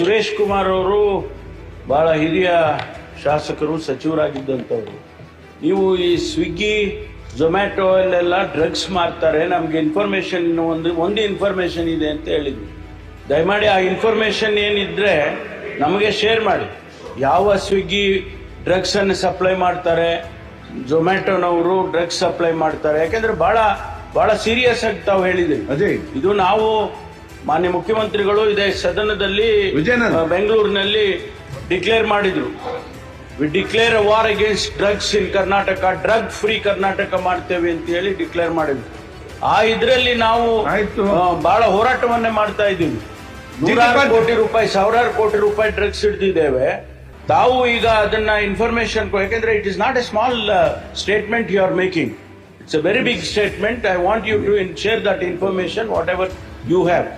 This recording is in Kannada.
ಸುರೇಶ್ ಕುಮಾರ್ ಅವರು ಬಹಳ ಹಿರಿಯ ಶಾಸಕರು, ಸಚಿವರಾಗಿದ್ದಂಥವ್ರು. ನೀವು ಈ ಸ್ವಿಗ್ಗಿ ಝೊಮ್ಯಾಟೊ ಅಲ್ಲೆಲ್ಲ ಡ್ರಗ್ಸ್ ಮಾರ್ತಾರೆ, ನಮ್ಗೆ ಇನ್ಫಾರ್ಮೇಶನ್ ಒಂದು ಇನ್ಫಾರ್ಮೇಶನ್ ಇದೆ ಅಂತ ಹೇಳಿದ್ವಿ. ದಯಮಾಡಿ ಆ ಇನ್ಫಾರ್ಮೇಶನ್ ಏನಿದ್ರೆ ನಮಗೆ ಶೇರ್ ಮಾಡಿ. ಯಾವ ಸ್ವಿಗ್ಗಿ ಡ್ರಗ್ಸ್ ಅನ್ನು ಸಪ್ಲೈ ಮಾಡ್ತಾರೆ, ಝೊಮ್ಯಾಟೊನವರು ಡ್ರಗ್ಸ್ ಸಪ್ಲೈ ಮಾಡ್ತಾರೆ, ಯಾಕಂದ್ರೆ ಬಹಳ ಸೀರಿಯಸ್ ಆಗಿ ತಾವು ಹೇಳಿದ್ರಿ. ಅದೇ ಇದು ನಾವು ಮಾನ್ಯ ಮುಖ್ಯಮಂತ್ರಿಗಳು ಇದೇ ಸದನದಲ್ಲಿ ಬೆಂಗಳೂರಿನಲ್ಲಿ ಡಿಕ್ಲೇರ್ ಮಾಡಿದ್ರು. We declare a war against drugs in Karnataka, drug free Karnataka ಮಾಡ್ತೇವೆ ಅಂತ ಹೇಳಿ ಡಿಕ್ಲೇರ್ ಮಾಡಿದ್ರು. ಆ ಇದರಲ್ಲಿ ನಾವು ಬಹಳ ಹೋರಾಟವನ್ನೇ ಮಾಡ್ತಾ ಇದ್ದೀವಿ. ನೂರಾರು ಕೋಟಿ ರೂಪಾಯಿ, ಸಾವಿರಾರು ಕೋಟಿ ರೂಪಾಯಿ ಡ್ರಗ್ಸ್ ಹಿಡಿದಿದ್ದೇವೆ. ತಾವು ಈಗ ಅದನ್ನ ಇನ್ಫಾರ್ಮೇಶನ್, ಯಾಕೆಂದ್ರೆ it is not a small statement you are making, it's a very big statement. I want you to share that information whatever you have.